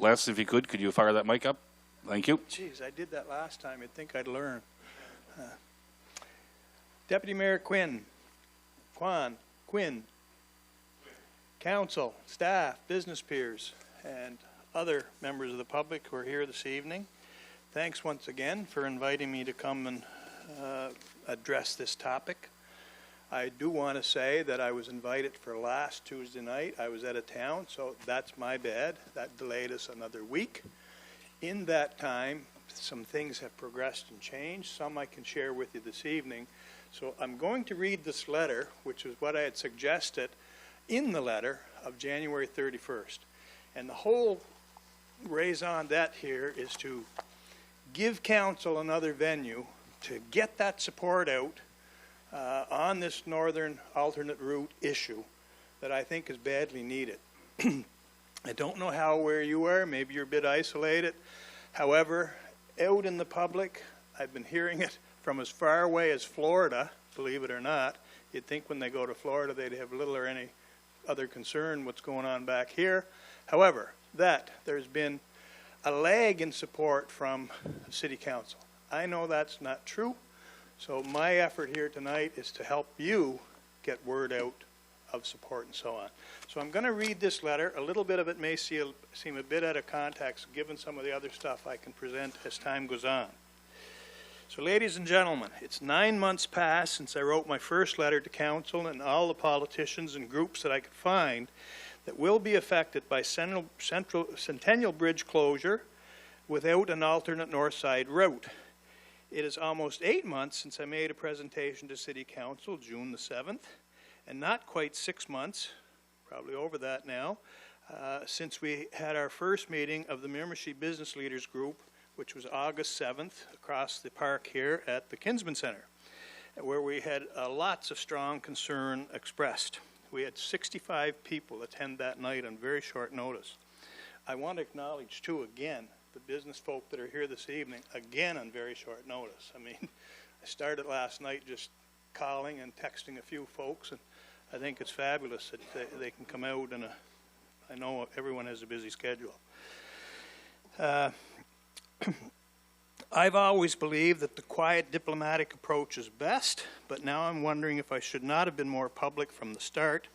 Les, if you could you fire that mic up? Thank you. Geez, I did that last time. You'd think I'd learn. Deputy Mayor Quinn, council, staff, business peers, and other members of the public who are here this evening, thanks once again for inviting me to come and address this topic. I do want to say that I was invited for last Tuesday night. I was out of town, so that's my bad. That delayed us another week. In that time, some things have progressed and changed. Some I can share with you this evening. So I'm going to read this letter, which is what I had suggested in the letter of January 31st. And the whole raison d'etre here is to give council another venue to get that support out on this northern alternate route issue that I think is badly needed. I don't know where you are, maybe you're a bit isolated. However, out in the public, I've been hearing it from as far away as Florida, believe it or not. You'd think when they go to Florida they'd have little or any other concern what's going on back here. However, there's been a lag in support from the City Council. I know that's not true. So my effort here tonight is to help you get word out of support and so on. So I'm going to read this letter. A little bit of it may seem a bit out of context given some of the other stuff I can present as time goes on. So ladies and gentlemen, it's 9 months past since I wrote my first letter to council and all the politicians and groups that I could find that will be affected by Centennial Bridge closure without an alternate north side route. It is almost 8 months since I made a presentation to City Council, June the 7th, and not quite 6 months, probably over that now, since we had our first meeting of the Miramichi Business Leaders Group, which was August 7th, across the park here at the Kinsman Center, where we had lots of strong concern expressed. We had 65 people attend that night on very short notice. I want to acknowledge, too, again, the business folk that are here this evening, again on very short notice. I mean, I started last night just calling and texting a few folks, and I think it's fabulous that they can come out, and I know everyone has a busy schedule. I've always believed that the quiet diplomatic approach is best, but now I'm wondering if I should not have been more public from the start.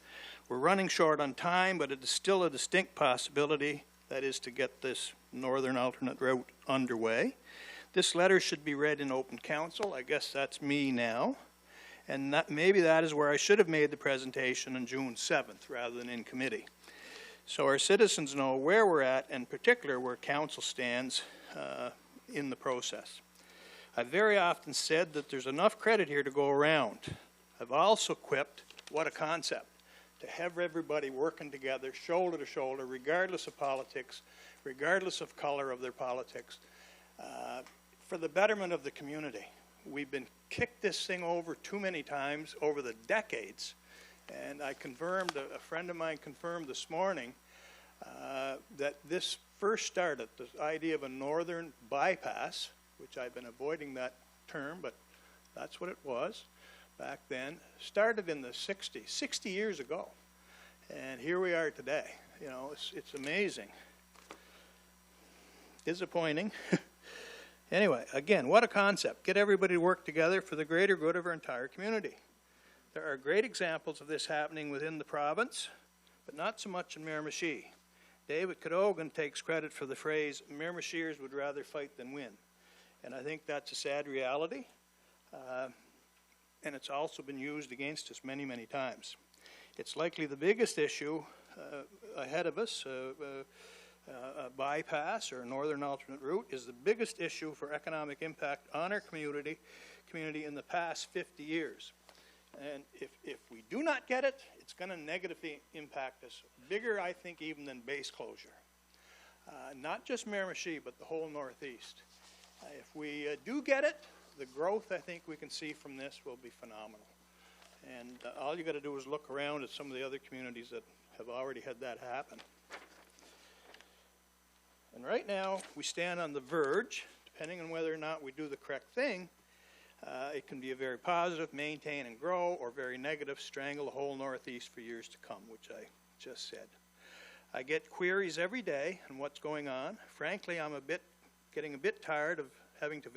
We're running short on time, but it is still a distinct possibility, that is to get this northern alternate route underway. This letter should be read in open council. I guess that's me now. And maybe that is where I should have made the presentation on June 7th rather than in committee. So our citizens know where we're at, and in particular where council stands in the process. I've very often said that there's enough credit here to go around. I've also quipped, what a concept, to have everybody working together, shoulder to shoulder, regardless of politics, regardless of color of their politics, for the betterment of the community. We've been kicked this thing over too many times over the decades, and I confirmed, a friend of mine confirmed this morning that this first started, this idea of a northern bypass, which I've been avoiding that term, but that's what it was back then, started in the 60s, 60 years ago. And here we are today. You know, it's amazing. Disappointing. Anyway, again, what a concept. Get everybody to work together for the greater good of our entire community. There are great examples of this happening within the province, but not so much in Miramichi. David Cadogan takes credit for the phrase, Miramichiers would rather fight than win. And I think that's a sad reality. And it's also been used against us many, many times. It's likely the biggest issue ahead of us, a bypass or a northern alternate route, is the biggest issue for economic impact on our community in the past 50 years. And if we do not get it, it's going to negatively impact us. Bigger, I think, even than base closure. Not just Miramichi, but the whole Northeast. If we do get it, the growth I think we can see from this will be phenomenal. And all you got to do is look around at some of the other communities that have already had that happen. And right now, we stand on the verge, depending on whether or not we do the correct thing. It can be a very positive, maintain and grow, or very negative, strangle the whole Northeast for years to come, which I just said. I get queries every day on what's going on. Frankly, I'm getting a bit tired of having to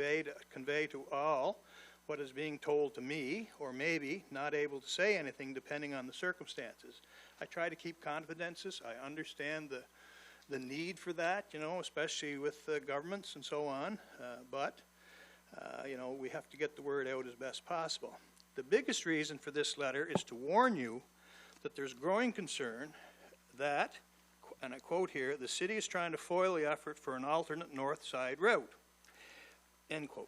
convey to all what is being told to me, or maybe not able to say anything depending on the circumstances. I try to keep confidences. I understand the need for that, you know, especially with governments and so on, but you know, we have to get the word out as best possible. The biggest reason for this letter is to warn you that there's growing concern that, and I quote here, the city is trying to foil the effort for an alternate north side route, end quote.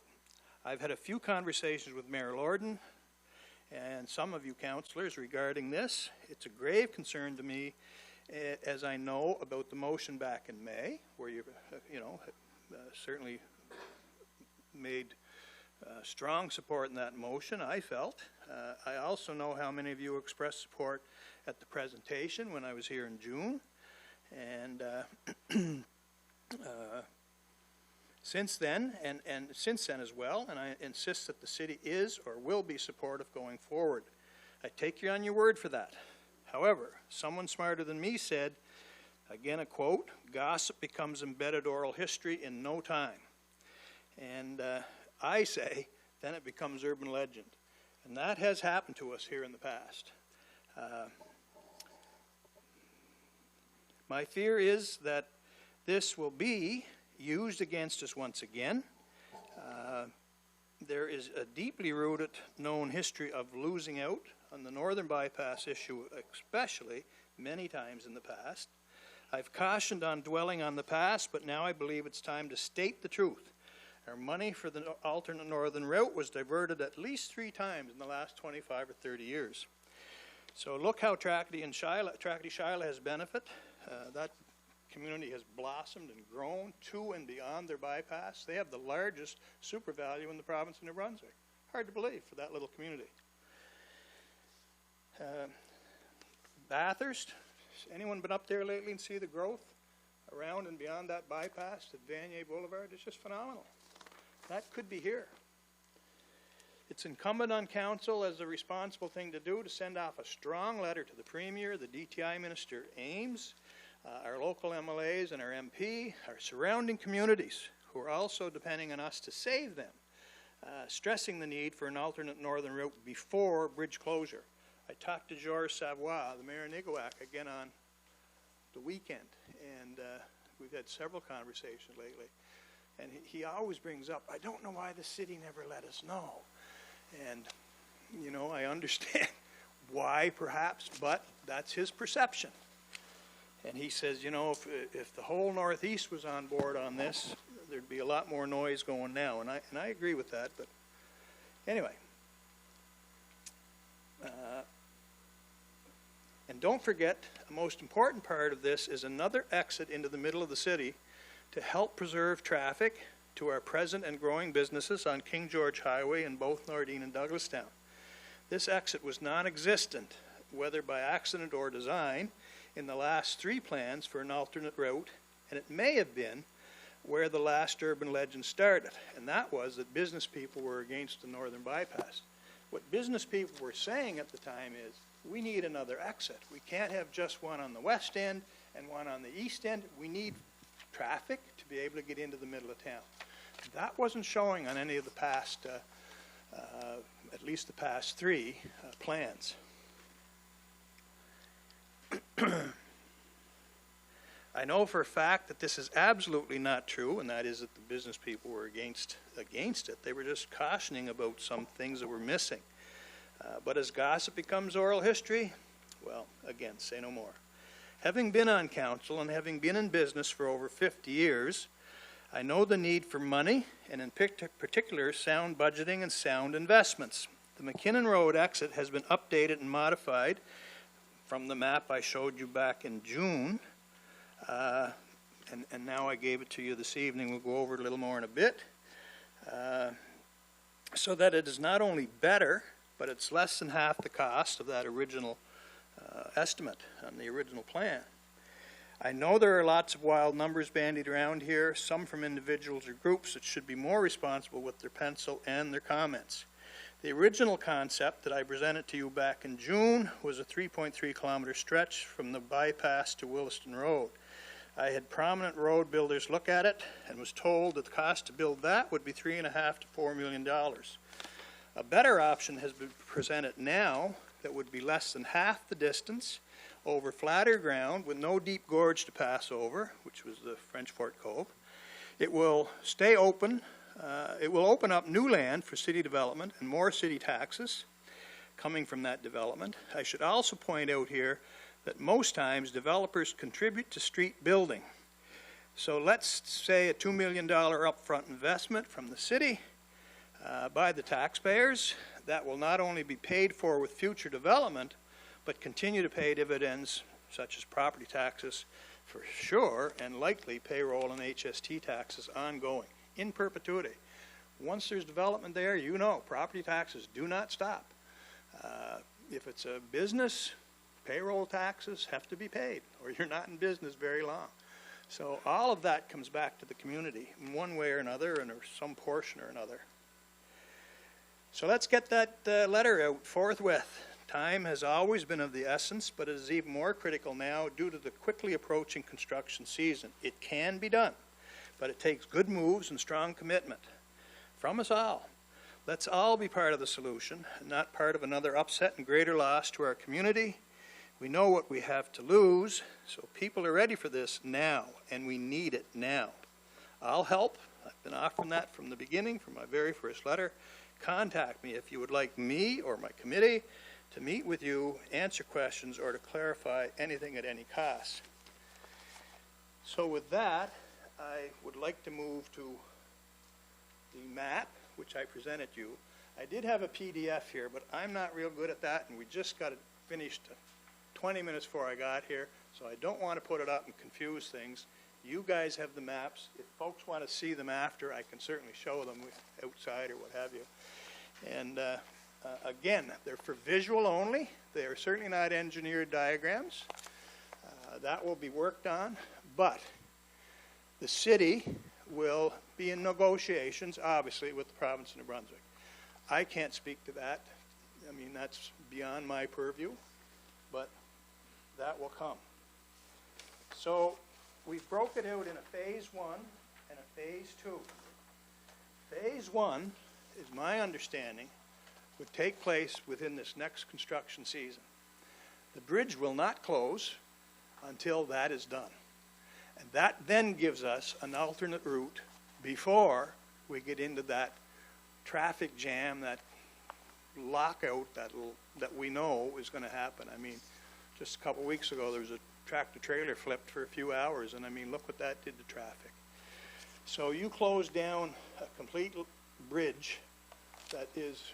I've had a few conversations with Mayor Lorden and some of you councillors regarding this. It's a grave concern to me, as I know about the motion back in May, where you know, certainly made strong support in that motion, I felt. I also know how many of you expressed support at the presentation when I was here in June. And since then, and since then as well, and I insist that the city is or will be supportive going forward. I take you on your word for that. However, someone smarter than me said, again a quote, gossip becomes embedded oral history in no time. And I say, then it becomes urban legend. And that has happened to us here in the past. My fear is that this will be used against us once again. There is a deeply rooted known history of losing out on the northern bypass issue, especially many times in the past. I've cautioned on dwelling on the past, but now I believe it's time to state the truth. Our money for the alternate northern route was diverted at least 3 times in the last 25 or 30 years. So look how Tracadie Shiloh has benefited. That community has blossomed and grown to and beyond their bypass. They have the largest super value in the province of New Brunswick. Hard to believe for that little community. Bathurst, anyone been up there lately and see the growth around and beyond that bypass at Vanier Boulevard? It's just phenomenal. That could be here. It's incumbent on council as a responsible thing to do to send off a strong letter to the Premier, the DTI Minister Ames, our local MLAs and our MP, our surrounding communities who are also depending on us to save them, stressing the need for an alternate northern route before bridge closure. I talked to Georges Savoie, the mayor of Niguac, again on the weekend, and we've had several conversations lately. And he always brings up, I don't know why the city never let us know. And, you know, I understand why perhaps, but that's his perception. And he says, you know, if the whole Northeast was on board on this, there'd be a lot more noise going now. And I agree with that, but anyway. And don't forget, the most important part of this is another exit into the middle of the city to help preserve traffic to our present and growing businesses on King George Highway in both Nordine and Douglastown. This exit was non-existent, whether by accident or design, in the last 3 plans for an alternate route, and it may have been where the last urban legend started, and that was that business people were against the northern bypass. What business people were saying at the time is, we need another exit. We can't have just one on the west end and one on the east end. We need traffic to be able to get into the middle of town. That wasn't showing on any of the past, at least the past 3 plans. I know for a fact that this is absolutely not true, and that is that the business people were against it. They were just cautioning about some things that were missing. But as gossip becomes oral history, well, again, say no more. Having been on council and having been in business for over 50 years, I know the need for money, and in particular, sound budgeting and sound investments. The McKinnon Road exit has been updated and modified from the map I showed you back in June, and now I gave it to you this evening. We'll go over it a little more in a bit, so that it is not only better, but it's less than half the cost of that original estimate on the original plan. I know there are lots of wild numbers bandied around here, some from individuals or groups that should be more responsible with their pencil and their comments. The original concept that I presented to you back in June was a 3.3 kilometer stretch from the bypass to Williston Road. I had prominent road builders look at it and was told that the cost to build that would be $3.5 to $4 million. A better option has been presented now that would be less than half the distance over flatter ground with no deep gorge to pass over, which was the French Fort Cove. It will stay open. It will open up new land for city development and more city taxes coming from that development. I should also point out here that most times developers contribute to street building. So let's say a $2 million upfront investment from the city by the taxpayers. That will not only be paid for with future development, but continue to pay dividends such as property taxes for sure, and likely payroll and HST taxes ongoing in perpetuity. Once there's development there, you know, property taxes do not stop. If it's a business, payroll taxes have to be paid, or you're not in business very long. So all of that comes back to the community in one way or another, and or some portion or another. So let's get that letter out forthwith. Time has always been of the essence, but it is even more critical now due to the quickly approaching construction season. It can be done, but it takes good moves and strong commitment from us all. Let's all be part of the solution, and not part of another upset and greater loss to our community. We know what we have to lose, so people are ready for this now, and we need it now. I'll help. I've been offering that from the beginning, from my very first letter. Contact me if you would like me or my committee to meet with you, answer questions, or to clarify anything at any cost. So with that, I would like to move to the map, which I presented you. I did have a PDF here, but I'm not real good at that, and we just got it finished 20 minutes before I got here, so I don't want to put it up and confuse things. You guys have the maps. If folks want to see them after, I can certainly show them outside or what have you. And again, they're for visual only. They are certainly not engineered diagrams. That will be worked on, but the city will be in negotiations, obviously, with the province of New Brunswick. I can't speak to that. I mean, that's beyond my purview, but that will come. So we've broke it out in a phase 1 and a phase 2. Phase 1, is my understanding, would take place within this next construction season. The bridge will not close until that is done. And that then gives us an alternate route before we get into that traffic jam, that lockout that we know is going to happen. I mean, just a couple weeks ago there was a tractor trailer flipped for a few hours, and I mean, look what that did to traffic. So you close down a complete bridge that is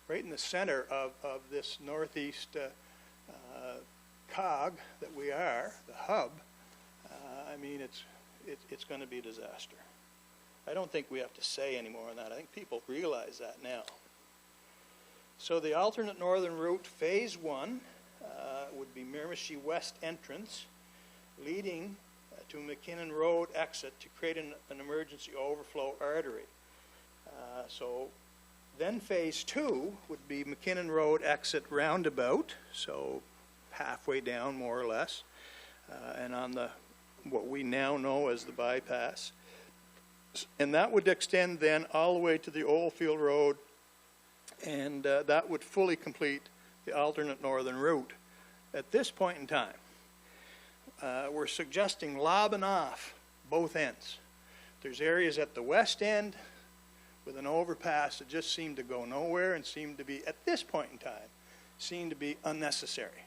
right in the center of this northeast cog that we are, the hub. I mean, it's going to be a disaster. I don't think we have to say any more on that. I think people realize that now. So the alternate northern route, phase 1, would be Miramichi West entrance, leading to McKinnon Road exit to create an emergency overflow artery. So then phase 2 would be McKinnon Road exit roundabout, so halfway down more or less, and on the what we now know as the bypass. And that would extend then all the way to the Oldfield Road, and that would fully complete the alternate northern route. At this point in time, we're suggesting lobbing off both ends. There's areas at the west end with an overpass that just seem to go nowhere and seem to be, at this point in time, seem to be unnecessary.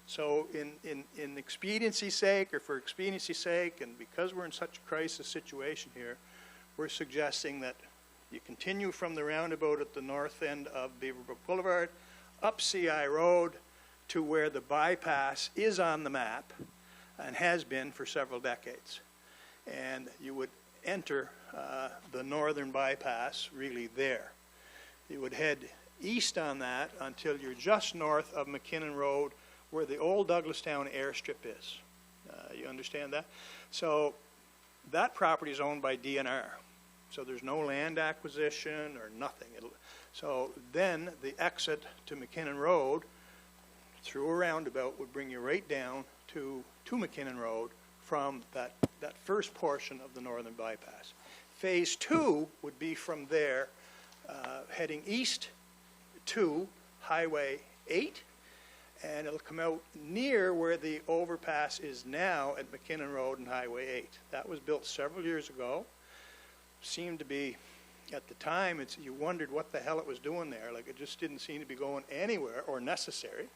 So in expediency's sake, or for expediency's sake, and because we're in such a crisis situation here, we're suggesting that you continue from the roundabout at the north end of Beaverbrook Boulevard, up CI Road to where the bypass is on the map and has been for several decades. And you would enter the northern bypass really there. You would head east on that until you're just north of McKinnon Road, where the old Douglastown airstrip is. You understand that? So that property is owned by DNR. So there's no land acquisition or nothing. So then the exit to McKinnon Road through a roundabout would bring you right down to McKinnon Road from that first portion of the northern bypass. Phase 2 would be from there heading east to Highway 8, and it'll come out near where the overpass is now at McKinnon Road and Highway 8. That was built several years ago. Seemed to be, at the time, you wondered what the hell it was doing there. Like, it just didn't seem to be going anywhere or necessary.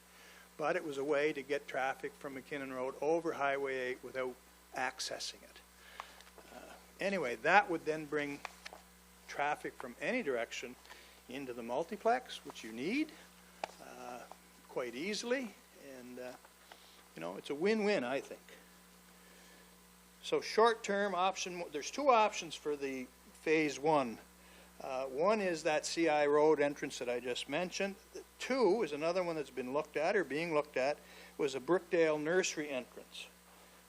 But it was a way to get traffic from McKinnon Road over Highway 8 without accessing it. Anyway, that would then bring traffic from any direction into the multiplex, which you need quite easily. And, you know, it's a win-win, I think. So short-term option, there's two options for the Phase 1. One is that CI Road entrance that I just mentioned. Two is another one that's been looked at or being looked at, was a Brookdale nursery entrance.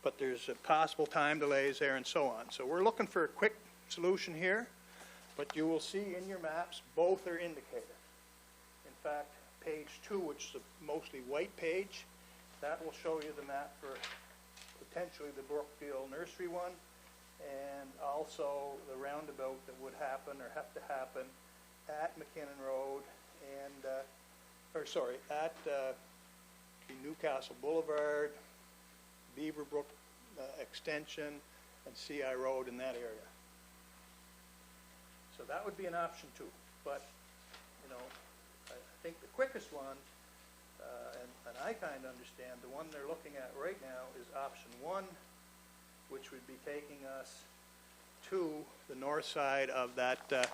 But there's possible time delays there and so on. So we're looking for a quick solution here, but you will see in your maps both are indicated. In fact, page 2, which is a mostly white page, that will show you the map for potentially the Brookdale nursery one, and also the roundabout that would happen or have to happen at McKinnon Road and, at the Newcastle Boulevard, Beaverbrook Extension, and CI Road in that area. So that would be an option too. But, you know, I think the quickest one, and I kind of understand, the one they're looking at right now is option 1, which would be taking us to the north side of that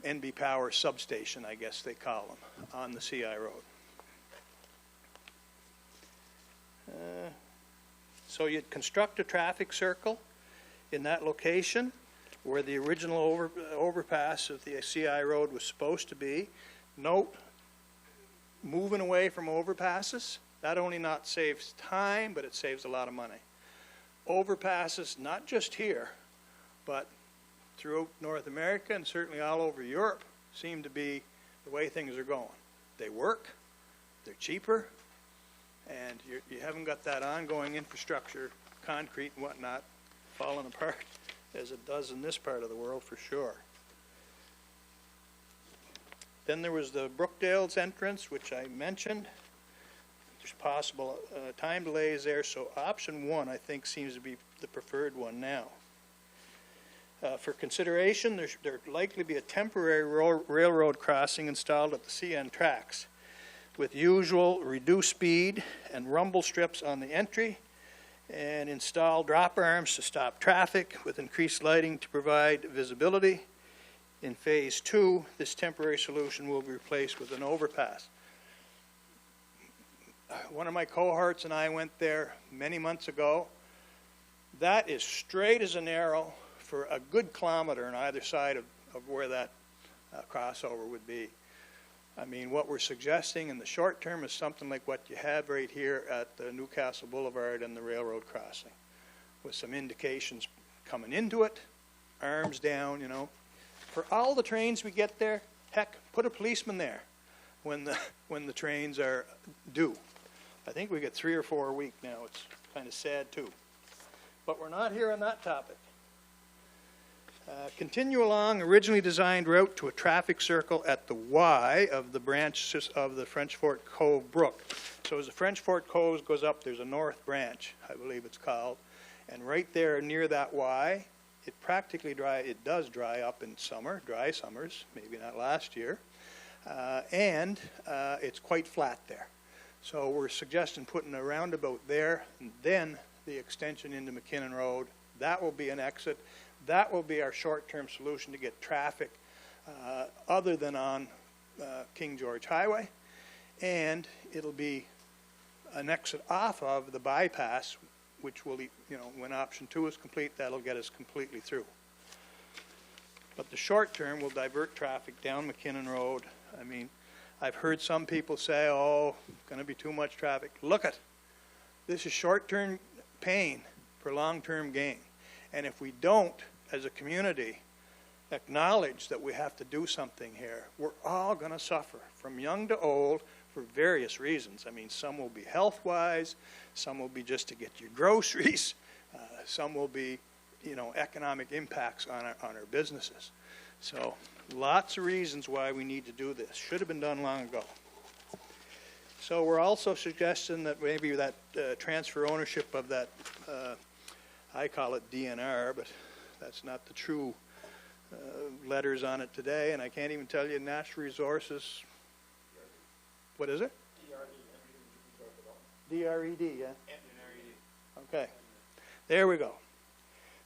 NB Power substation, I guess they call them, on the CI Road. So you'd construct a traffic circle in that location where the original overpass of the CI Road was supposed to be. Note, moving away from overpasses, that only not saves time, but it saves a lot of money. Overpasses, not just here, but throughout North America and certainly all over Europe, seem to be the way things are going. They work, they're cheaper, and you haven't got that ongoing infrastructure, concrete and whatnot, falling apart as it does in this part of the world for sure. Then there was the Brookdale's entrance, which I mentioned. There's possible time delays there, so option 1, I think, seems to be the preferred one now. For consideration, there'd likely be a temporary railroad crossing installed at the CN tracks with usual reduced speed and rumble strips on the entry, and install drop arms to stop traffic with increased lighting to provide visibility. In Phase 2, this temporary solution will be replaced with an overpass. One of my cohorts and I went there many months ago. That is straight as an arrow for a good kilometer on either side of where that crossover would be. I mean, what we're suggesting in the short term is something like what you have right here at the Newcastle Boulevard and the railroad crossing, with some indications coming into it, arms down, you know. For all the trains we get there, heck, put a policeman there when the trains are due. I think we get 3 or 4 a week now. It's kind of sad too. But we're not here on that topic. Continue along originally designed route to a traffic circle at the Y of the branches of the French Fort Cove Brook. So as the French Fort Cove goes up, there's a north branch, I believe it's called, and right there near that Y, it does dry up in summer, dry summers, maybe not last year, and it's quite flat there. So we're suggesting putting a roundabout there, and then the extension into McKinnon Road. That will be an exit. That will be our short-term solution to get traffic other than on King George Highway, and it'll be an exit off of the bypass, which will, you know, when option 2 is complete, that'll get us completely through. But the short term will divert traffic down McKinnon Road. I mean, I've heard some people say, oh, going to be too much traffic. Look it, this is short-term pain for long-term gain. And if we don't, as a community, acknowledge that we have to do something here. We're all going to suffer, from young to old, for various reasons. I mean, some will be health-wise, some will be just to get your groceries, some will be, you know, economic impacts on our businesses. So lots of reasons why we need to do this. Should have been done long ago. So we're also suggesting that maybe that transfer ownership of that, I call it DNR, but that's not the true letters on it today, and I can't even tell you natural resources. What is it? DRED, yeah? Okay. There we go.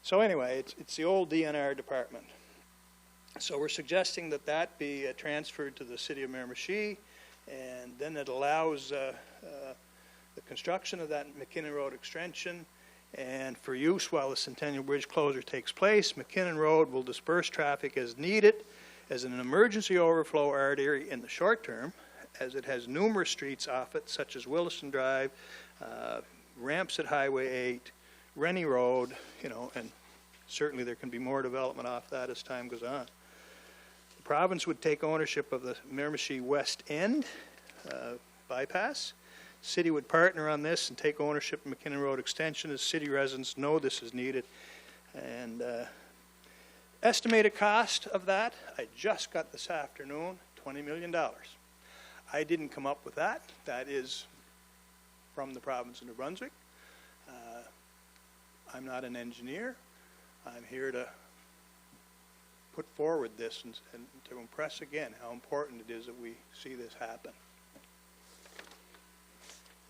So anyway, it's the old DNR department. So we're suggesting that that be transferred to the city of Miramichi, and then it allows the construction of that McKinnon Road extension, and for use while the Centennial Bridge closure takes place. McKinnon Road will disperse traffic as needed as an emergency overflow artery in the short term, as it has numerous streets off it, such as Williston Drive, ramps at Highway 8, Rennie Road, you know, and certainly there can be more development off that as time goes on. The province would take ownership of the Miramichi West End bypass. City would partner on this and take ownership of McKinnon Road extension, as city residents know this is needed. And estimated cost of that, I just got this afternoon, $20 million. I didn't come up with that. That is from the province of New Brunswick. I'm not an engineer. I'm here to put forward this and to impress again how important it is that we see this happen.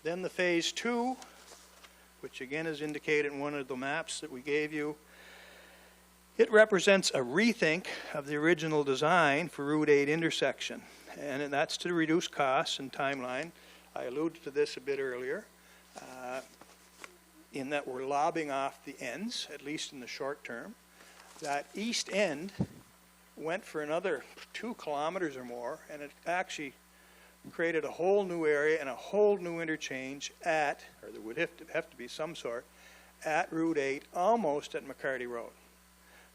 Then the phase 2, which again is indicated in one of the maps that we gave you. It represents a rethink of the original design for Route 8 intersection, and that's to reduce costs and timeline. I alluded to this a bit earlier, in that we're lobbing off the ends, at least in the short term. That east end went for another 2 kilometers or more, and it actually created a whole new area and a whole new interchange at, or there would have to be some sort, at Route 8, almost at McCarty Road.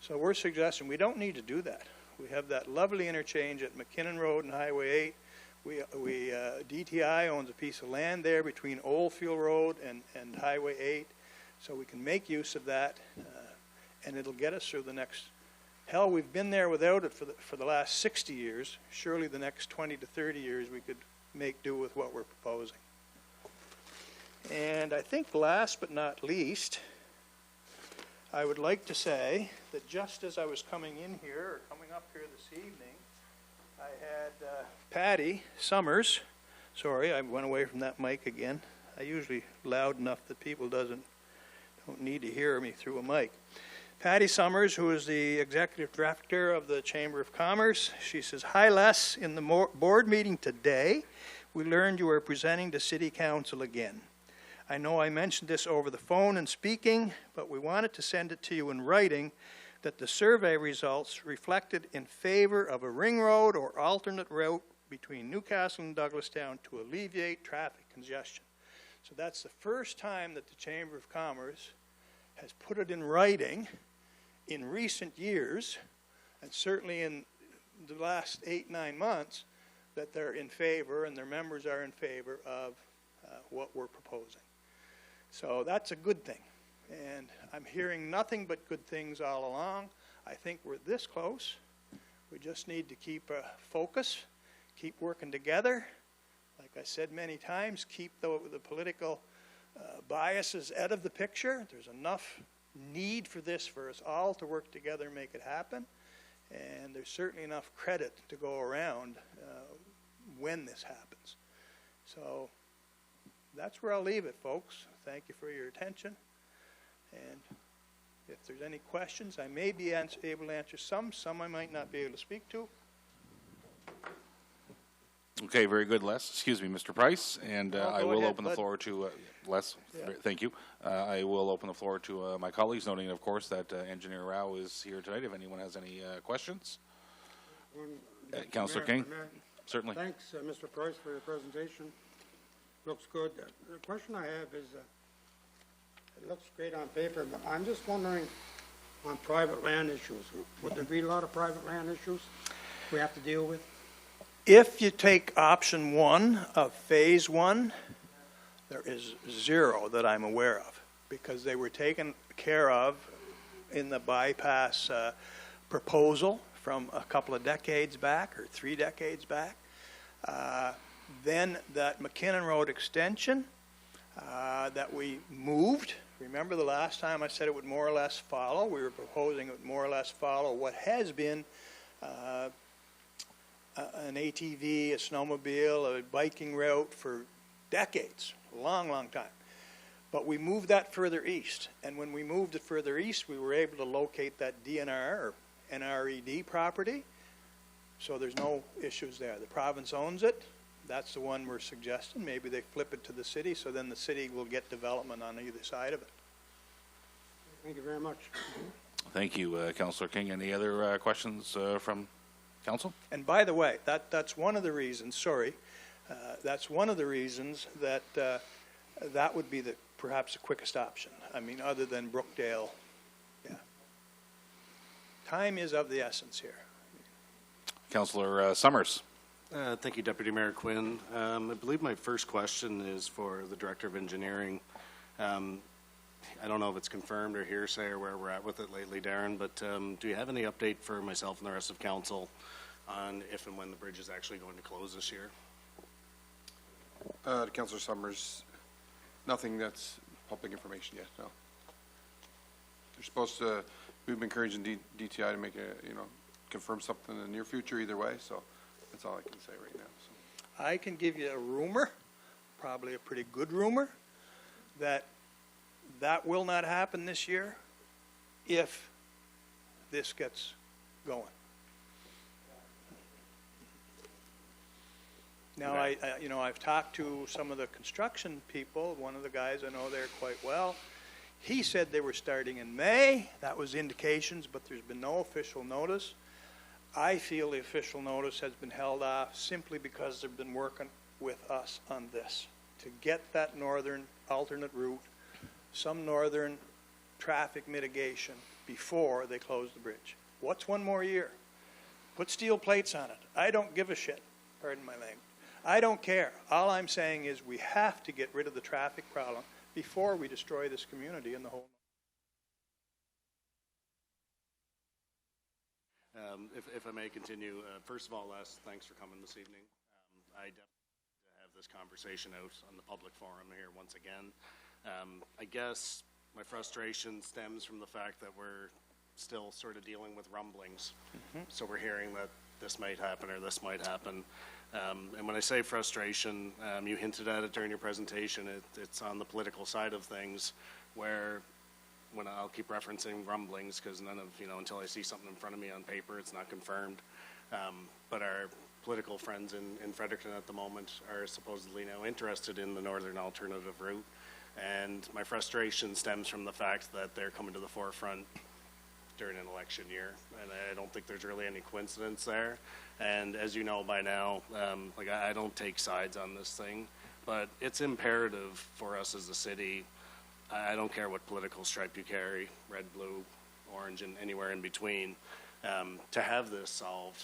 So we're suggesting we don't need to do that. We have that lovely interchange at McKinnon Road and Highway 8. DTI owns a piece of land there between Oldfield Road and Highway 8, so we can make use of that, and it'll get us through the next, hell, we've been there without it for the last 60 years. Surely the next 20 to 30 years we could make do with what we're proposing. And I think last but not least, I would like to say that just as I was coming in here, or coming up here this evening, I had Patty Summers, sorry, I went away from that mic again. I usually loud enough that people don't need to hear me through a mic. Patty Summers, who is the executive director of the Chamber of Commerce, she says, "Hi Les, in the board meeting today, we learned you are presenting to City Council again. I know I mentioned this over the phone and speaking, but we wanted to send it to you in writing that the survey results reflected in favor of a ring road or alternate route between Newcastle and Douglastown to alleviate traffic congestion." So that's the first time that the Chamber of Commerce has put it in writing in recent years, and certainly in the last 8-9 months, that they're in favor and their members are in favor of what we're proposing. So that's a good thing. And I'm hearing nothing but good things all along. I think we're this close. We just need to keep focus, keep working together. Like I said many times, keep the political biases out of the picture. There's enough need for this for us all to work together and make it happen. And there's certainly enough credit to go around when this happens. So that's where I'll leave it, folks. Thank you for your attention. And if there's any questions, I may be able to answer some I might not be able to speak to. Okay, very good, Les. Excuse me, Mr. Price, and I will ahead, open the floor to Les. Yeah. Thank you. I will open the floor to my colleagues, noting, of course, that Engineer Rao is here tonight. If anyone has any questions, Councillor King, certainly. Thanks, Mr. Price, for your presentation. Looks good. The question I have is, it looks great on paper, but I'm just wondering, on private land issues. Would there be a lot of private land issues we have to deal with? If you take option 1 of phase 1, there is 0 that I'm aware of, because they were taken care of in the bypass proposal from a couple of decades back, or 3 decades back. Then that McKinnon Road extension that we moved. Remember the last time I said it would more or less follow? We were proposing it would more or less follow what has been an ATV, a snowmobile, a biking route for decades, a long, long time. But we moved that further east, and when we moved it further east, we were able to locate that DNR or NRED property, so there's no issues there. The province owns it. That's the one we're suggesting. Maybe they flip it to the city, so then the city will get development on either side of it. Thank you very much. Thank you, Councillor King. Any other questions from council? And by the way, that's one of the reasons, that's one of the reasons that that would be perhaps the quickest option. I mean, other than Brookdale, yeah. Time is of the essence here. Councillor Summers. Thank you, Deputy Mayor Quinn. I believe my first question is for the Director of Engineering. I don't know if it's confirmed or hearsay or where we're at with it lately, Darren, but do you have any update for myself and the rest of council on if and when the bridge is actually going to close this year? Councillor Summers, nothing that's public information yet, no. They're supposed to, we've been encouraging DTI to make confirm something in the near future either way, so that's all I can say right now. So. I can give you a rumor, probably a pretty good rumor, that will not happen this year if this gets going. Now, I've talked to some of the construction people. One of the guys I know there quite well. He said they were starting in May. That was indications, but there's been no official notice. I feel the official notice has been held off simply because they've been working with us on this to get that northern alternate route, some northern traffic mitigation before they close the bridge. What's one more year? Put steel plates on it. I don't give a shit. Pardon my language. I don't care. All I'm saying is we have to get rid of the traffic problem before we destroy this community and the whole. If I may continue, first of all, Les, thanks for coming this evening. I definitely have this conversation out on the public forum here once again. I guess my frustration stems from the fact that we're still sort of dealing with rumblings. So we're hearing that this might happen or this might happen. And when I say frustration, you hinted at it during your presentation, it's on the political side of things where when I'll keep referencing rumblings because none of, until I see something in front of me on paper, it's not confirmed. But our political friends in Fredericton at the moment are supposedly now interested in the northern alternative route. And my frustration stems from the fact that they're coming to the forefront during an election year. And I don't think there's really any coincidence there. And as you know by now, I don't take sides on this thing, but it's imperative for us as a city. I don't care what political stripe you carry, red, blue, orange, and anywhere in between, to have this solved.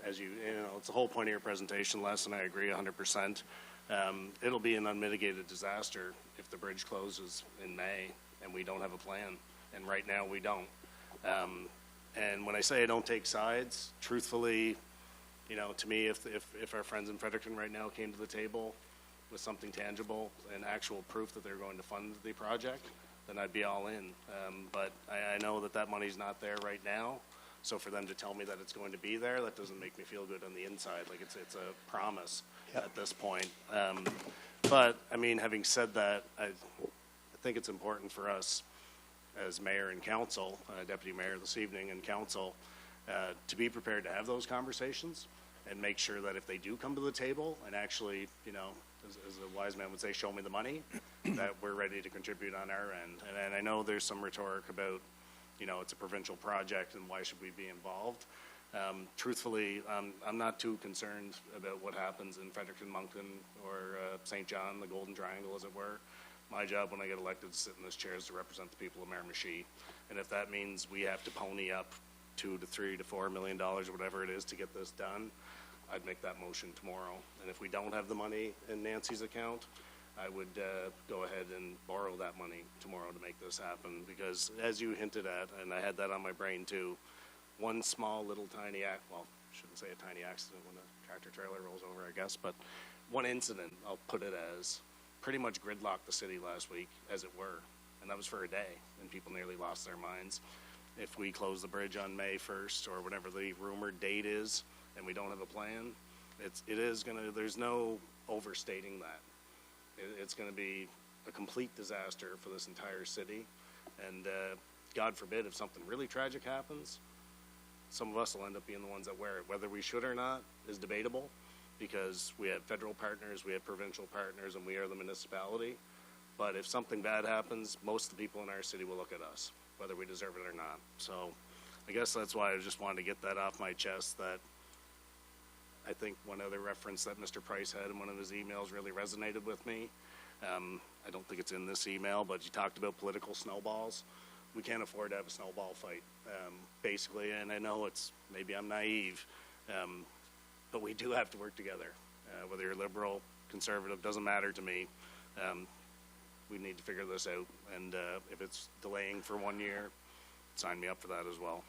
As it's the whole point of your presentation, Les, and I agree 100%. It'll be an unmitigated disaster if the bridge closes in May and we don't have a plan. And right now we don't. And when I say I don't take sides, truthfully, to me, if our friends in Fredericton right now came to the table with something tangible and actual proof that they're going to fund the project, then I'd be all in. But I know that money's not there right now. So for them to tell me that it's going to be there, that doesn't make me feel good on the inside. Like it's a promise at this point. But I mean, having said that, I think it's important for us as mayor and council, deputy mayor this evening and council, to be prepared to have those conversations and make sure that if they do come to the table and actually, as a wise man would say, show me the money, that we're ready to contribute on our end. And I know there's some rhetoric about, it's a provincial project and why should we be involved? Truthfully, I'm not too concerned about what happens in Fredericton, Moncton, or St. John, the Golden Triangle, as it were. My job when I get elected to sit in this chair is to represent the people of Miramichi. And if that means we have to pony up $2 to $3 to $4 million, whatever it is, to get this done, I'd make that motion tomorrow. And if we don't have the money in Nancy's account, I would go ahead and borrow that money tomorrow to make this happen. Because as you hinted at, and I had that on my brain too, one small little tiny well, I shouldn't say a tiny accident when a tractor trailer rolls over, I guess, but one incident, I'll put it as, pretty much gridlocked the city last week, as it were. And that was for a day, and people nearly lost their minds. If we close the bridge on May 1st, or whatever the rumored date is, and we don't have a plan, it is gonna, there's no overstating that. It's gonna be a complete disaster for this entire city, and God forbid, if something really tragic happens, some of us will end up being the ones that wear it. Whether we should or not is debatable, because we have federal partners, we have provincial partners, and we are the municipality. But if something bad happens, most of the people in our city will look at us, whether we deserve it or not. So I guess that's why I just wanted to get that off my chest, that I think one other reference that Mr. Price had in one of his emails really resonated with me. I don't think it's in this email, but he talked about political snowballs. We can't afford to have a snowball fight, basically, and I know it's, maybe I'm naive, but we do have to work together. Whether you're liberal, conservative, doesn't matter to me. We need to figure this out, and if it's delaying for 1 year, sign me up for that as well.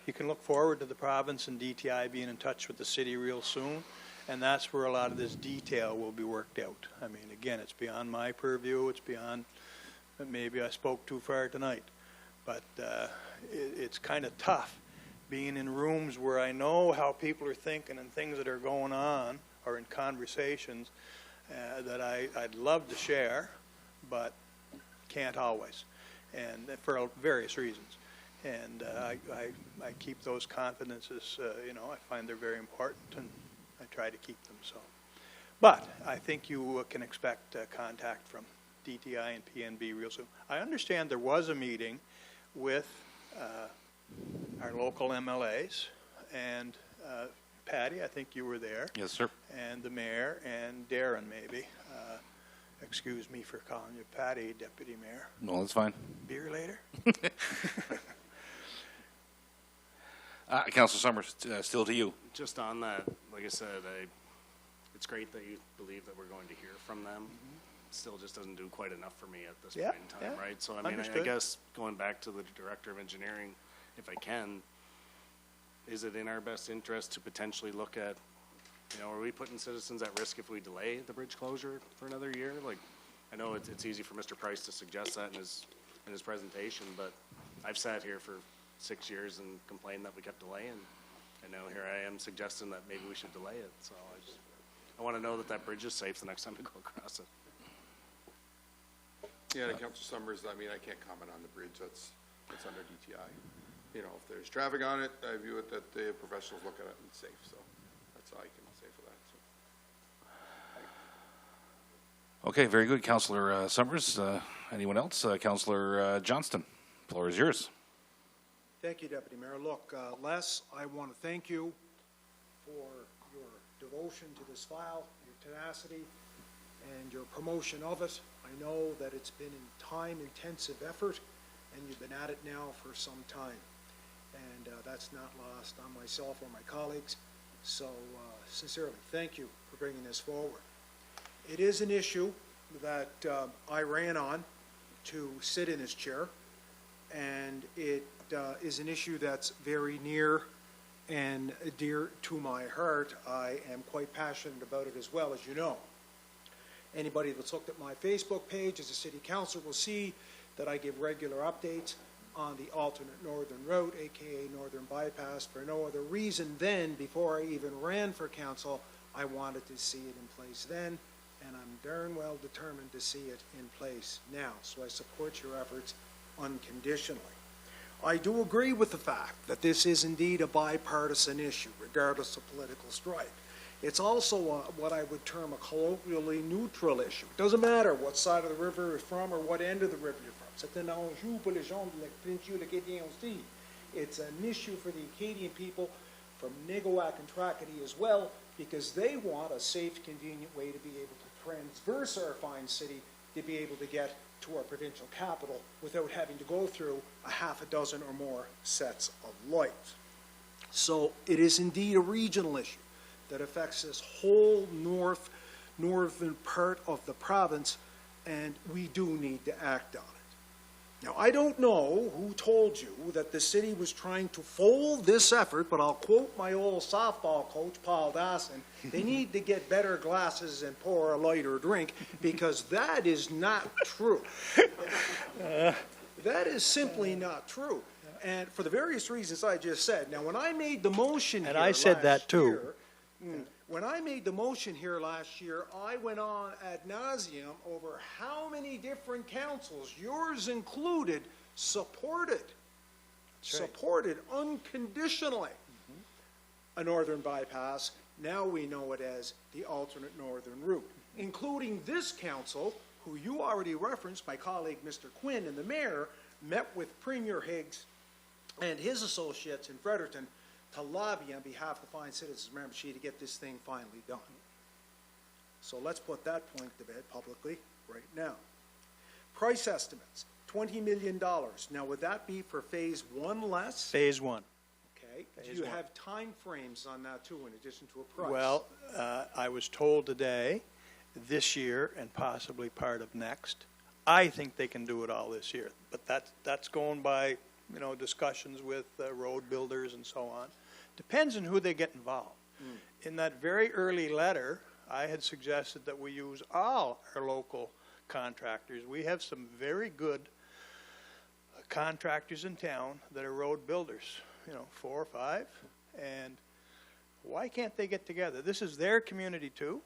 You can look forward to the province and DTI being in touch with the city real soon, and that's where a lot of this detail will be worked out. I mean, again, it's beyond my purview, it's beyond, maybe I spoke too far tonight, but it's kind of tough being in rooms where I know how people are thinking and things that are going on, or in conversations that I'd love to share, but can't always, and for various reasons. And I keep those confidences, you know, I find they're very important, and I try to keep them so. But I think you can expect contact from DTI and PNB real soon. I understand there was a meeting with our local MLAs, and Patty, I think you were there. Yes, sir. And the mayor, and Darren maybe. Excuse me for calling you Patty, Deputy Mayor. No, that's fine. Beer later? Councilor Summers, still to you. Just on that, like I said, it's great that you believe that we're going to hear from them. It still just doesn't do quite enough for me at this point in time, right? So, I mean, I guess going back to the Director of Engineering, if I can, is it in our best interest to potentially look at, you know, are we putting citizens at risk if we delay the bridge closure for another year? Like, I know it's easy for Mr. Price to suggest that in his presentation, but I've sat here for 6 years and complained that we kept delaying, and now here I am suggesting that maybe we should delay it. So I want to know that that bridge is safe the next time we go across it. Yeah, and Councilor Summers, I mean, I can't comment on the bridge, that's under DTI. You know, if there's traffic on it, I view it that the professionals look at it and it's safe, so that's all I can say for that. So. Okay, very good, Councilor Summers. Anyone else? Councilor Johnston, the floor is yours. Thank you, Deputy Mayor. Look, Les, I want to thank you for your devotion to this file, your tenacity, and your promotion of it. I know that it's been a time-intensive effort, and you've been at it now for some time. And that's not lost on myself or my colleagues. So, sincerely, thank you for bringing this forward. It is an issue that I ran on to sit in this chair, and it is an issue that's very near and dear to my heart. I am quite passionate about it as well, as you know. Anybody that's looked at my Facebook page as a city councilor will see that I give regular updates on the alternate northern route, aka northern bypass, for no other reason than before I even ran for council, I wanted to see it in place then, and I'm darn well determined to see it in place now. So I support your efforts unconditionally. I do agree with the fact that this is indeed a bipartisan issue, regardless of political stripe. It's also what I would term a colloquially neutral issue. It doesn't matter what side of the river you're from or what end of the river you're from. C'est un enjeu pour les gens de la péninsule acadienne aussi. It's an issue for the Acadian people from Niguac and Tracadie as well, because they want a safe, convenient way to be able to transverse our fine city to be able to get to our provincial capital without having to go through a half a dozen or more sets of lights. So it is indeed a regional issue that affects this whole northern part of the province, and we do need to act on it. Now, I don't know who told you that the city was trying to fold this effort, but I'll quote my old softball coach, Paul Dawson, they need to get better glasses and pour a lighter drink, because that is not true. That is simply not true. And for the various reasons I just said. Now, when I made the motion And here I said that last too. year, when I made the motion here last year, I went on ad nauseum over how many different councils, yours included, supported unconditionally a northern bypass. Now we know it as the alternate northern route, including this council, who you already referenced, my colleague Mr. Quinn and the mayor, met with Premier Higgs and his associates in Fredericton to lobby on behalf of the fine citizens of Miramichi to get this thing finally done. So let's put that point to bed publicly right now. Price estimates, $20 million. Now, would that be for phase one less? Phase one. Okay. Do phase you one. have time frames on that too, in addition to a price? Well, I was told today, this year and possibly part of next. I think they can do it all this year, but that's going by, discussions with road builders and so on. Depends on who they get involved. In that very early letter, I had suggested that we use all our local contractors. We have some very good contractors in town that are road builders, 4 or 5, and why can't they get together? This is their community too.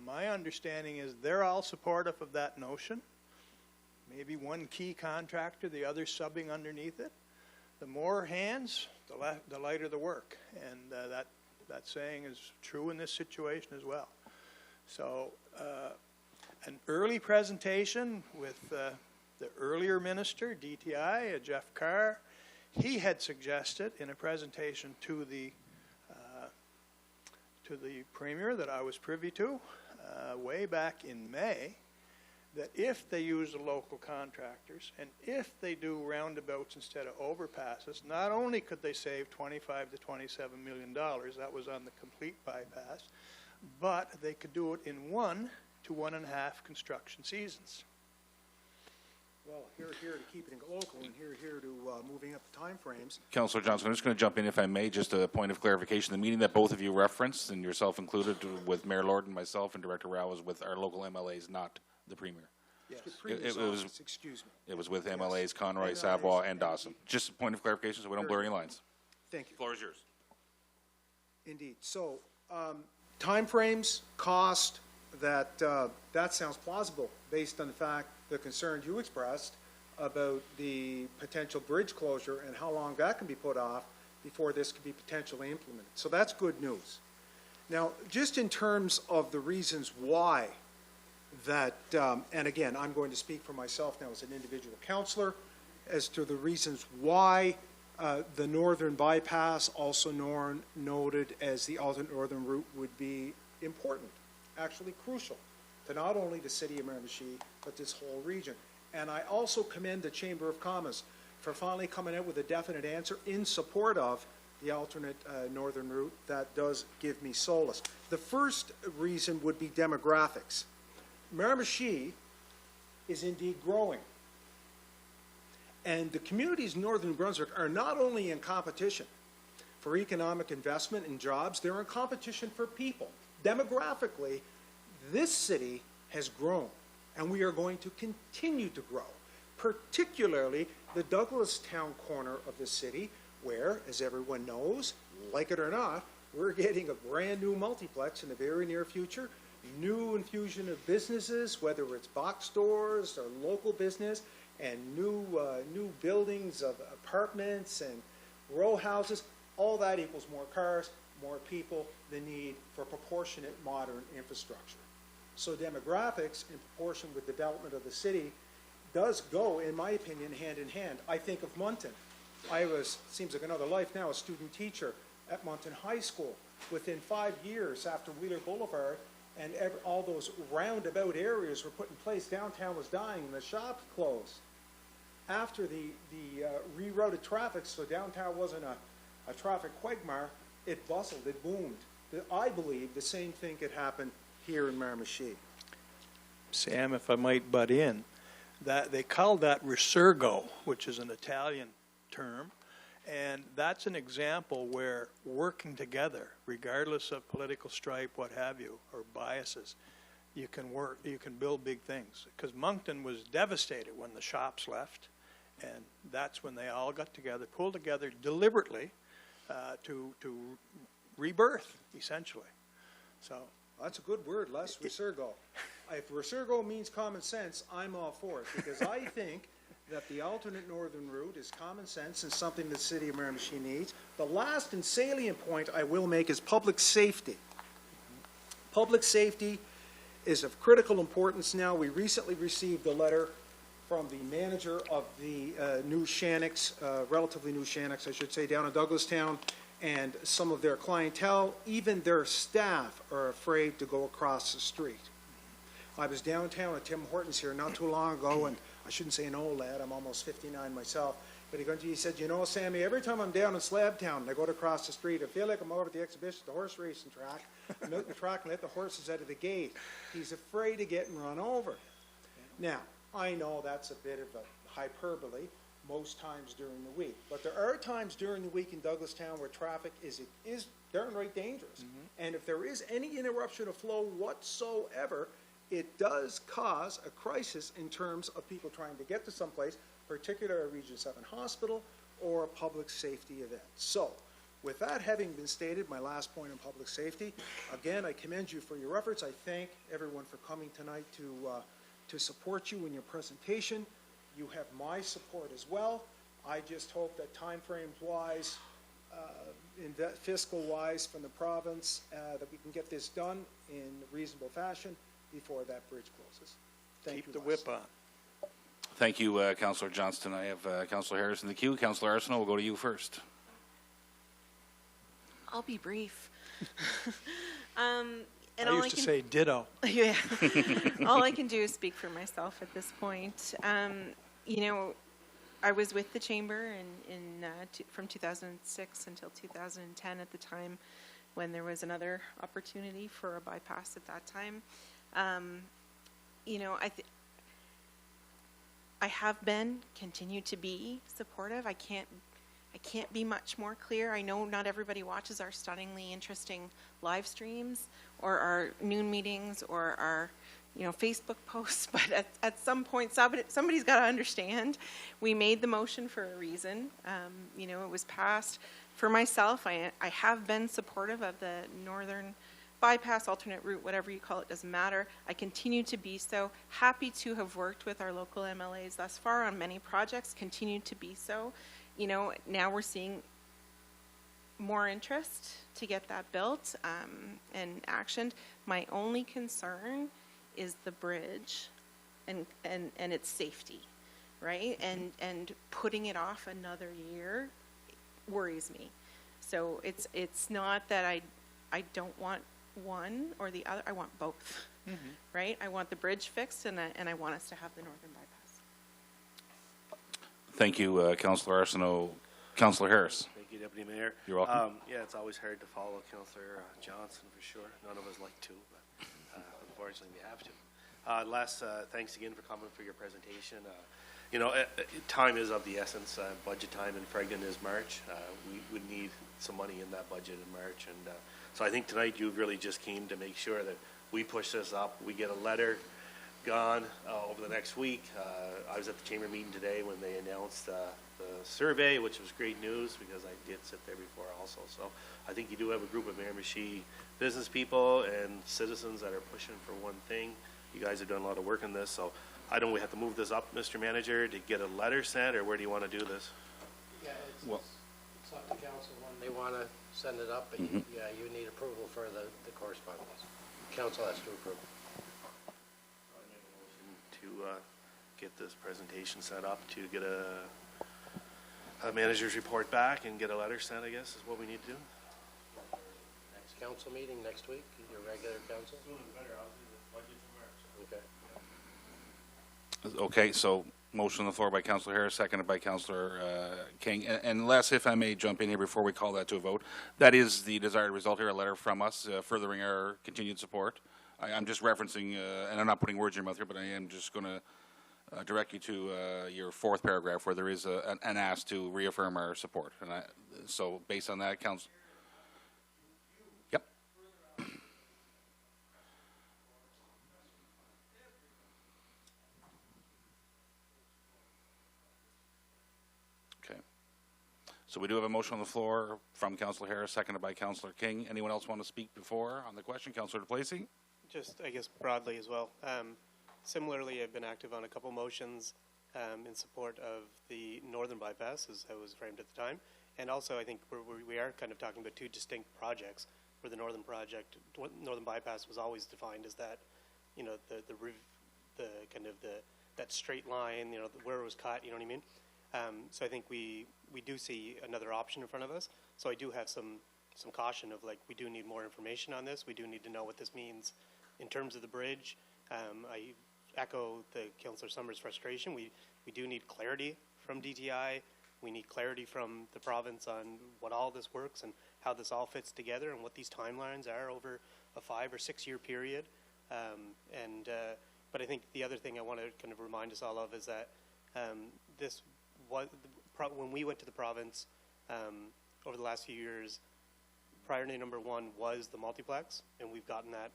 My understanding is they're all supportive of that notion. Maybe one key contractor, the other subbing underneath it. The more hands, the lighter the work, and that saying is true in this situation as well. So an early presentation with the earlier minister, DTI, Jeff Carr, he had suggested in a presentation to the Premier that I was privy to way back in May, that if they use the local contractors and if they do roundabouts instead of overpasses, not only could they save $25 to $27 million, that was on the complete bypass, but they could do it in 1 to 1.5 construction seasons. Well, here to keeping it local, and here to moving up the time frames. Councillor Johnson, I'm just going to jump in, if I may, just a point of clarification. The meeting that both of you referenced, and yourself included, with Mayor Lord and myself and Director Rao, was with our local MLAs, not the Premier. Yes. The Premier's office, excuse me. It was with MLAs Conroy, Savoie, and Dawson. Just a point of clarification so we don't blur any lines. Thank you. The floor is yours. Indeed. So, timeframes, cost, that sounds plausible based on the fact, the concern you expressed about the potential bridge closure and how long that can be put off before this can be potentially implemented. So that's good news. Now, just in terms of the reasons why that, and again, I'm going to speak for myself now as an individual councillor, as to the reasons why the northern bypass, also noted as the alternate northern route, would be important, actually crucial, to not only the city of Miramichi, but this whole region. And I also commend the Chamber of Commerce for finally coming out with a definite answer in support of the alternate northern route. That does give me solace. The first reason would be demographics. Miramichi is indeed growing. And the communities in northern Brunswick are not only in competition for economic investment and jobs, they're in competition for people. Demographically, this city has grown, and we are going to continue to grow, particularly the Douglastown corner of the city, where, as everyone knows, like it or not, we're getting a brand new multiplex in the very near future, new infusion of businesses, whether it's box stores or local business, and new buildings of apartments and row houses. All that equals more cars, more people, the need for proportionate modern infrastructure. So demographics, in proportion with development of the city, does go, in my opinion, hand in hand. I think of Moncton. I was, seems like another life now, a student teacher at Moncton High School. Within 5 years after Wheeler Boulevard and all those roundabout areas were put in place, downtown was dying and the shops closed. After the rerouted traffic, so downtown wasn't a traffic quagmire, it bustled, it boomed. I believe the same thing could happen here in Miramichi. Sam, if I might butt in, that they call that resurgo, which is an Italian term, and that's an example where working together, regardless of political stripe, what have you, or biases, you can build big things. Because Moncton was devastated when the shops left, and that's when they all got together, pulled together deliberately to rebirth, essentially. So That's a good word, Les, resurgo. If resurgo means common sense, I'm all for it, because I think that the alternate northern route is common sense and something the city of Miramichi needs. The last and salient point I will make is public safety. Public safety is of critical importance now. We recently received a letter from the manager of the new Shannocks, relatively new Shannocks, I should say, down in Douglastown, and some of their clientele, even their staff, are afraid to go across the street. I was downtown at Tim Hortons here not too long ago, and I shouldn't say an old lad, I'm almost 59 myself, but he said, you know, Sammy, every time I'm down in Slabtown and I go to cross the street, I feel like I'm over at the exhibition, the horse racing track. I'm out in the track and let the horses out of the gate. He's afraid of getting run over. Now, I know that's a bit of a hyperbole most times during the week, but there are times during the week in Douglastown where traffic is downright dangerous. And if there is any interruption of flow whatsoever, it does cause a crisis in terms of people trying to get to someplace, particularly a Region 7 hospital or a public safety event. So, with that having been stated, my last point on public safety, again, I commend you for your efforts. I thank everyone for coming tonight to support you in your presentation. You have my support as well. I just hope that timeframes-wise, fiscal-wise from the province, that we can get this done in a reasonable fashion before that bridge closes. Thank you, keep the Les. whip on. Thank you, Councillor Johnston. I have Councillor Harris in the queue. Councillor Arsenault, we'll go to you first. I'll be brief. I used to say ditto. Yeah. All I can do is speak for myself at this point. You know, I was with the chamber from 2006 until 2010 at the time when there was another opportunity for a bypass at that time. You know, I have been, continue to be supportive. I can't be much more clear. I know not everybody watches our stunningly interesting live streams or our noon meetings or our, you know, Facebook posts, but at some point somebody's got to understand. We made the motion for a reason. You know, it was passed. For myself, I have been supportive of the northern bypass, alternate route, whatever you call it, doesn't matter. I continue to be so. Happy to have worked with our local MLAs thus far on many projects, continue to be so. You know, now we're seeing more interest to get that built and actioned. My only concern is the bridge and its safety, right? And putting it off another year worries me. So it's not that I don't want one or the other. I want both, right? I want the bridge fixed and I want us to have the northern bypass. Thank you, Councillor Arsenault. Councillor Harris. Thank you, Deputy Mayor. You're welcome. Yeah, it's always hard to follow Councillor Johnson for sure. None of us like to, but unfortunately we have to. Les, thanks again for coming for your presentation. You know, time is of the essence. Budget time in Fregdon is March. We would need some money in that budget in March. And so I think tonight you really just came to make sure that we push this up. We get a letter gone over the next week. I was at the chamber meeting today when they announced the survey, which was great news because I did sit there before also. So I think you do have a group of Miramichi business people and citizens that are pushing for one thing. You guys have done a lot of work on this, so I don't we have to move this up, Mr. Manager, to get a letter sent, or where do you want to do this? Yeah, it's up to council when they want to send it up, but yeah, you need approval for the correspondence. Council has to approve. To get this presentation set up, to get a manager's report back and get a letter sent, I guess, is what we need to do. council meeting next week, your regular council? Okay. Okay, so motion on the floor by Councillor Harris, seconded by Councillor King. And Les, if I may jump in here before we call that to a vote, that is the desired result here, a letter from us furthering our continued support. I'm just referencing, and I'm not putting words in your mouth here, but I am just going to direct you to your fourth paragraph where there is an ask to reaffirm our support. And so based on that, Council. Yep. Okay. So we do have a motion on the floor from Councillor Harris, seconded by Councillor King. Anyone else want to speak before on the question? Councillor DePlacy? Just, I guess, broadly as well. Similarly, I've been active on a couple motions in support of the northern bypass, as I was framed at the time. And also, I think we are kind of talking about two distinct projects, where the northern bypass was always defined as that, you know, that straight line, you know, where it was cut, you know what I mean? So I think we do see another option in front of us. So I do have some caution of, like, we do need more information on this. We do need to know what this means in terms of the bridge. I echo the Councillor Summers' frustration. We do need clarity from DTI. We need clarity from the province on what all this works and how this all fits together and what these timelines are over a 5 or 6 year period. But I think the other thing I want to kind of remind us all of is that this was when we went to the province over the last few years. Priority number 1 was the multiplex, and we've gotten that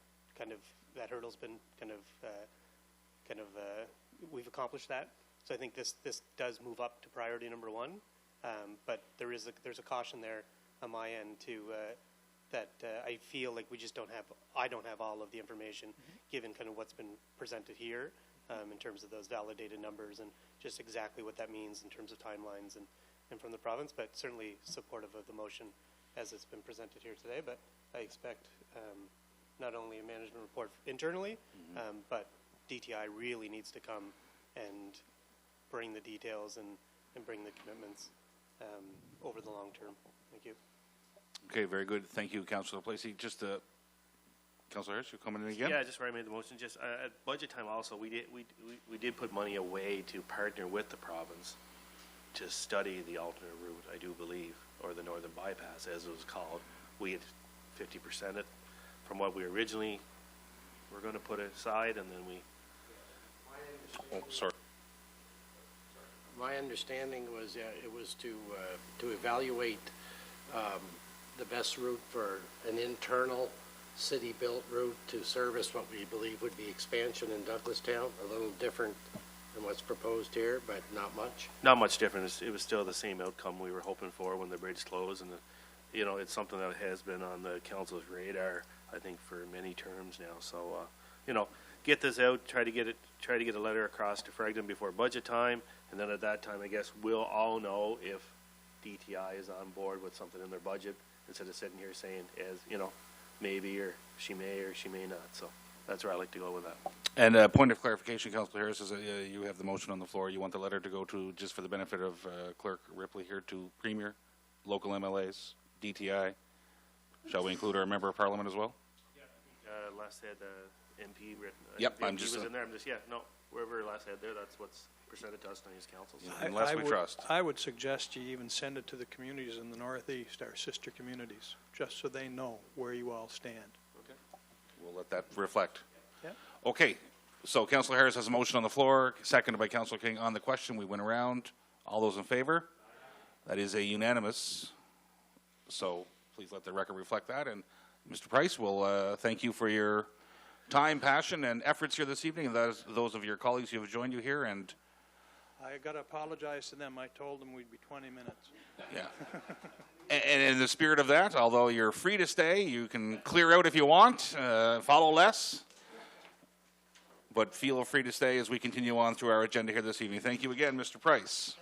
that hurdle's been we've accomplished that. So I think this does move up to priority number 1, but there's a caution there on my end too, that I feel like we just I don't have all of the information given kind of what's been presented here in terms of those validated numbers and just exactly what that means in terms of timelines and from the province, but certainly supportive of the motion as it's been presented here today. But I expect not only a management report internally, but DTI really needs to come and bring the details and bring the commitments over the long term. Thank you. Okay, very good. Thank you, Councillor DePlacy. Just Councillor Harris, you're coming in again? Yeah, just where I made the motion. Just at budget time also, we did put money away to partner with the province to study the alternate route, I do believe, or the northern bypass, as it was called. We had 50% it from what we originally were going to put aside, and then we. Oh, sorry. My understanding was it was to evaluate the best route for an internal city-built route to service what we believe would be expansion in Douglastown, a little different than what's proposed here, but not much. Not much different. It was still the same outcome we were hoping for when the bridge closed, and you know, it's something that has been on the council's radar, I think, for many terms now. So, you know, get this out, try to get a letter across to Fragden before budget time, and then at that time, I guess we'll all know if DTI is on board with something in their budget, instead of sitting here saying, as you know, maybe or she may not. So that's where I like to go with that. And a point of clarification, Councillor Harris, is you have the motion on the floor. You want the letter to go to, just for the benefit of Clerk Ripley here, to Premier, local MLAs, DTI. Shall we include our Member of Parliament as well? Les had MP written. Yep, MP I'm just was in there. Wherever Les had there, that's what's presented to us on his council. So. Unless we trust. I would suggest you even send it to the communities in the Northeast, our sister communities, just so they know where you all stand. Okay. We'll let that reflect. Yeah. Okay. So Councillor Harris has a motion on the floor, seconded by Councillor King. On the question, we went around. All those in favor? That is a unanimous. So please let the record reflect that. And Mr. Price, we'll thank you for your time, passion, and efforts here this evening, and those of your colleagues who have joined you here. And I got to apologize to them. I told them we'd be 20 minutes. yeah. And in the spirit of that, although you're free to stay, you can clear out if you want, follow less. But feel free to stay as we continue on through our agenda here this evening. Thank you again, Mr. Price.